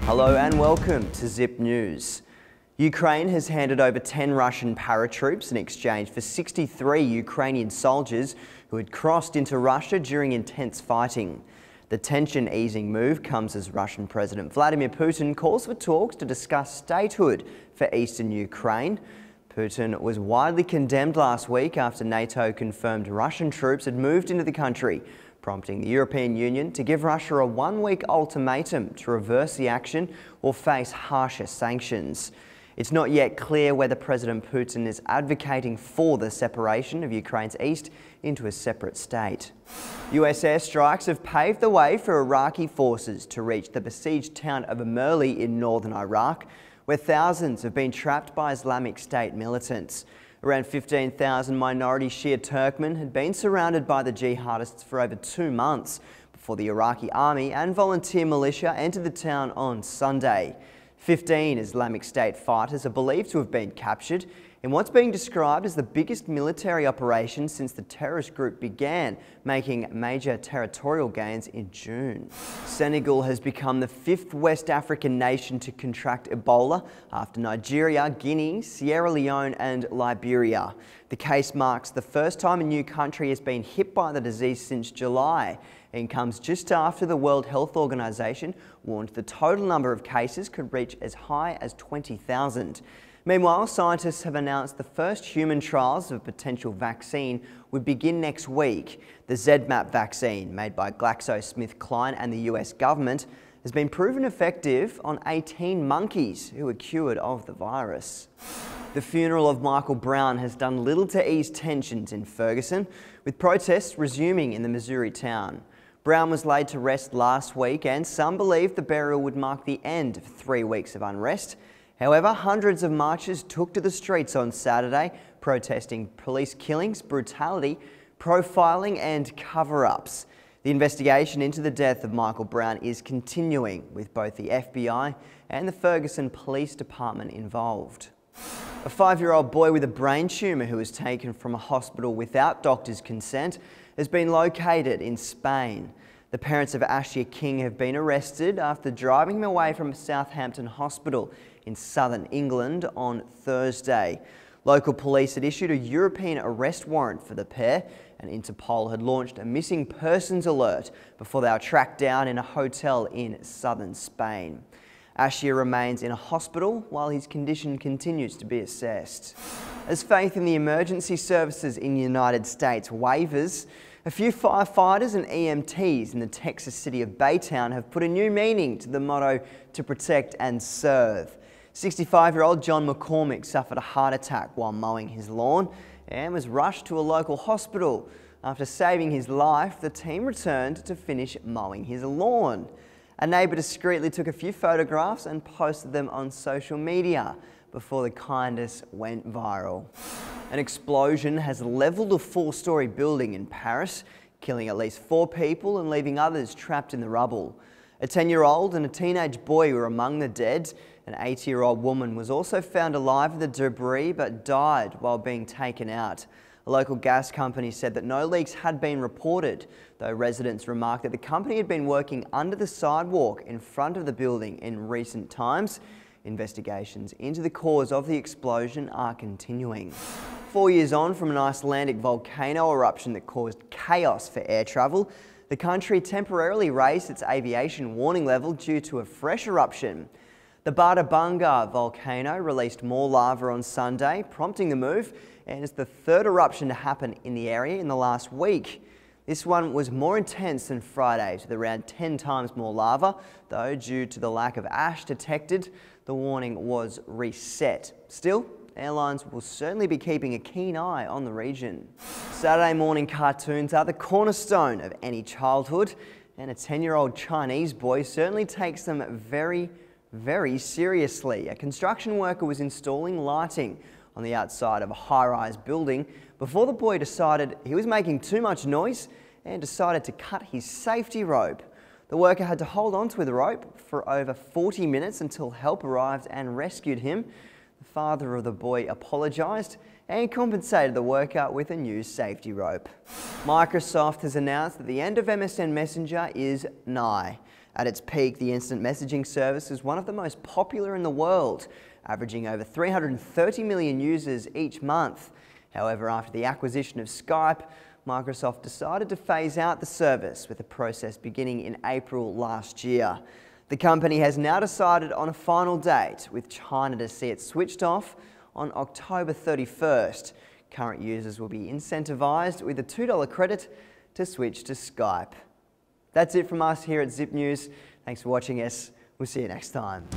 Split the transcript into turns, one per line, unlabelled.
Hello and welcome to Zip News. Ukraine has handed over 10 Russian paratroops in exchange for 63 Ukrainian soldiers who had crossed into Russia during intense fighting. The tension-easing move comes as Russian President Vladimir Putin calls for talks to discuss statehood for eastern Ukraine. Putin was widely condemned last week after NATO confirmed Russian troops had moved into the country, prompting the European Union to give Russia a one-week ultimatum to reverse the action or face harsher sanctions. It's not yet clear whether President Putin is advocating for the separation of Ukraine's east into a separate state. US airstrikes have paved the way for Iraqi forces to reach the besieged town of Amerli in northern Iraq, where thousands have been trapped by Islamic State militants. Around 15,000 minority Shia Turkmen had been surrounded by the jihadists for over 2 months before the Iraqi army and volunteer militia entered the town on Sunday. 15 Islamic State fighters are believed to have been captured in what's being described as the biggest military operation since the terrorist group began making major territorial gains in June. Senegal has become the 5th West African nation to contract Ebola after Nigeria, Guinea, Sierra Leone and Liberia. The case marks the first time a new country has been hit by the disease since July, and comes just after the World Health Organization warned the total number of cases could reach as high as 20,000. Meanwhile, scientists have announced the first human trials of a potential vaccine would begin next week. The ZMapp vaccine, made by GlaxoSmithKline and the US government, has been proven effective on 18 monkeys who were cured of the virus. The funeral of Michael Brown has done little to ease tensions in Ferguson, with protests resuming in the Missouri town. Brown was laid to rest last week and some believe the burial would mark the end of 3 weeks of unrest. However, hundreds of marchers took to the streets on Saturday, protesting police killings, brutality, profiling and cover-ups. The investigation into the death of Michael Brown is continuing, with both the FBI and the Ferguson Police Department involved. A 5-year-old boy with a brain tumour who was taken from a hospital without doctor's consent has been located in Spain. The parents of Ashlyn King have been arrested after driving him away from a Southampton hospital in southern England on Thursday. Local police had issued a European arrest warrant for the pair, and Interpol had launched a missing persons alert before they were tracked down in a hotel in southern Spain. Ashlyn remains in a hospital while his condition continues to be assessed. As faith in the emergency services in the United States wavers, a few firefighters and EMTs in the Texas city of Baytown have put a new meaning to the motto, "To protect and serve." 65-year-old John McCormick suffered a heart attack while mowing his lawn and was rushed to a local hospital. After saving his life, the team returned to finish mowing his lawn. A neighbour discreetly took a few photographs and posted them on social media before the kindness went viral. An explosion has leveled a 4-story building in Paris, killing at least 4 people and leaving others trapped in the rubble. A 10-year-old and a teenage boy were among the dead. An 80-year-old woman was also found alive in the debris but died while being taken out. A local gas company said that no leaks had been reported, though residents remarked that the company had been working under the sidewalk in front of the building in recent times. Investigations into the cause of the explosion are continuing. 4 years on from an Icelandic volcano eruption that caused chaos for air travel, the country temporarily raised its aviation warning level due to a fresh eruption. The Bardabunga volcano released more lava on Sunday, prompting the move, and is the 3rd eruption to happen in the area in the last week. This one was more intense than Friday's, with around 10 times more lava, though due to the lack of ash detected, the warning was reset. Still, airlines will certainly be keeping a keen eye on the region. Saturday morning cartoons are the cornerstone of any childhood, and a 10-year-old Chinese boy certainly takes them very seriously. A construction worker was installing lighting on the outside of a high-rise building before the boy decided he was making too much noise and decided to cut his safety rope. The worker had to hold onto the rope for over 40 minutes until help arrived and rescued him. The father of the boy apologised and compensated the worker with a new safety rope. Microsoft has announced that the end of MSN Messenger is nigh. At its peak, the instant messaging service is one of the most popular in the world, averaging over 330 million users each month. However, after the acquisition of Skype, Microsoft decided to phase out the service, with the process beginning in April last year. The company has now decided on a final date, with China to see it switched off on October 31st. Current users will be incentivised with a $2 credit to switch to Skype. That's it from us here at Zip News. Thanks for watching us. We'll see you next time.